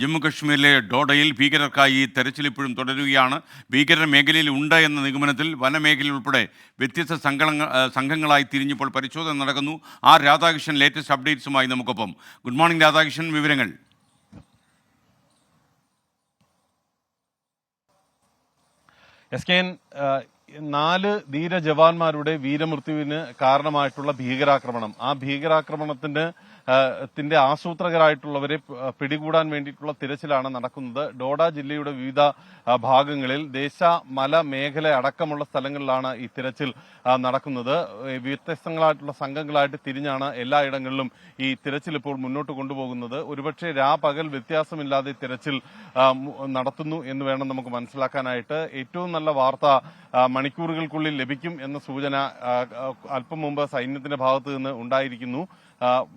ജമ്മു കശ്മീരിലെ ഡോഡയിൽ ഭീകരർക്കായി തെരച്ചിൽ ഇപ്പോഴും തുടരുകയാണ്. ഭീകരർ മേഖലയിൽ ഉണ്ട് എന്ന നിഗമനത്തിൽ വനമേഖലയിൽ ഉൾപ്പെടെ വ്യത്യസ്ത സംഘങ്ങളായി തിരിഞ്ഞപ്പോൾ പരിശോധന നടക്കുന്നു. ആർ രാധാകൃഷ്ണൻ ലേറ്റസ്റ്റ് അപ്ഡേറ്റ്സുമായി നമുക്കൊപ്പം. ഗുഡ് മോർണിംഗ് രാധാകൃഷ്ണൻ, വിവരങ്ങൾ. നാല് ധീര ജവാന്മാരുടെ വീരമൃത്യുവിന് കാരണമായിട്ടുള്ള ഭീകരാക്രമണം, ആ ഭീകരാക്രമണത്തിന്റെ ആസൂത്രകരായിട്ടുള്ളവരെ പിടികൂടാൻ വേണ്ടിയിട്ടുള്ള തിരച്ചിലാണ് നടക്കുന്നത്. ഡോഡ ജില്ലയുടെ വിവിധ ഭാഗങ്ങളിൽ മല മേഖല അടക്കമുള്ള സ്ഥലങ്ങളിലാണ് ഈ തിരച്ചിൽ നടക്കുന്നത്. വ്യത്യസ്തങ്ങളായിട്ടുള്ള സംഘങ്ങളായിട്ട് തിരിഞ്ഞാണ് എല്ലായിടങ്ങളിലും ഈ തിരച്ചിൽ ഇപ്പോൾ മുന്നോട്ട് കൊണ്ടുപോകുന്നത്. ഒരുപക്ഷെ രാപകൽ വ്യത്യാസമില്ലാതെ തിരച്ചിൽ നടത്തുന്നു എന്ന് വേണം നമുക്ക് മനസ്സിലാക്കാനായിട്ട്. ഏറ്റവും നല്ല വാർത്ത മണിക്കൂറുകൾക്കുള്ളിൽ ലഭിക്കും എന്ന സൂചന അല്പം മുമ്പ് സൈന്യത്തിന്റെ ഭാഗത്ത് നിന്ന് ഉണ്ടായിരിക്കുന്നു.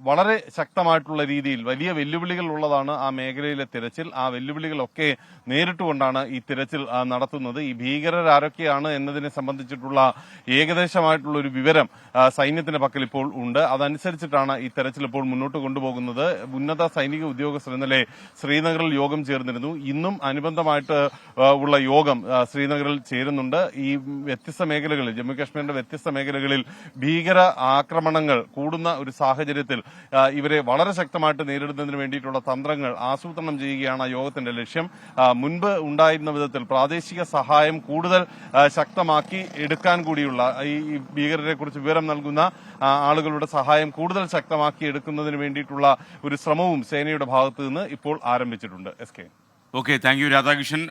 വളരെ ശക്തമായിട്ടുള്ള രീതിയിൽ വലിയ വെല്ലുവിളികൾ ഉള്ളതാണ് ആ മേഖലയിലെ തിരച്ചിൽ. ആ വെല്ലുവിളികളൊക്കെ നേരിട്ടുകൊണ്ടാണ് ഈ തിരച്ചിൽ നടത്തുന്നത്. ഈ ഭീകരർ ആരൊക്കെയാണ് എന്നതിനെ സംബന്ധിച്ചിട്ടുള്ള ഏകദേശമായിട്ടുള്ള ഒരു വിവരം സൈന്യത്തിന്റെ പക്കൽ ഇപ്പോൾ ഉണ്ട്. അതനുസരിച്ചിട്ടാണ് ഈ തെരച്ചിൽ ഇപ്പോൾ മുന്നോട്ട് കൊണ്ടുപോകുന്നത്. ഉന്നത സൈനിക ഉദ്യോഗസ്ഥർ ഇന്നലെ ശ്രീനഗറിൽ യോഗം ചേർന്നിരുന്നു. ഇന്നും അനുബന്ധമായിട്ട് ഉള്ള യോഗം ശ്രീനഗറിൽ ചേരുന്നുണ്ട്. ഈ വ്യത്യസ്ത മേഖലകളിൽ, ജമ്മു കാശ്മീരിന്റെ വ്യത്യസ്ത മേഖലകളിൽ ഭീകര ആക്രമണങ്ങൾ കൂടുന്ന ഒരു സാഹചര്യത്തിൽ ഇവരെ വളരെ ശക്തമായിട്ട് നേരിടുന്നതിന് വേണ്ടിയിട്ടുള്ള തന്ത്രങ്ങൾ ആസൂത്രണം ചെയ്യുകയാണ് യോഗത്തിന്റെ ലക്ഷ്യം. മുൻപ് ഉണ്ടായിരുന്ന വിധത്തിൽ പ്രാദേശിക സഹായം കൂടുതൽ ശക്തമാക്കി എടുക്കാൻ കൂടിയുള്ള ഈ ഭീകരരെ കുറിച്ച് വിവരം നൽകുന്ന ആളുകളുടെ സഹായം കൂടുതൽ ശക്തമാക്കി എടുക്കുന്നതിന് വേണ്ടിയിട്ടുള്ള ഒരു ശ്രമവും സേനയുടെ ഭാഗത്ത് നിന്ന് ഇപ്പോൾ ആരംഭിച്ചിട്ടുണ്ട്. Okay, thank you Radhakrishnan.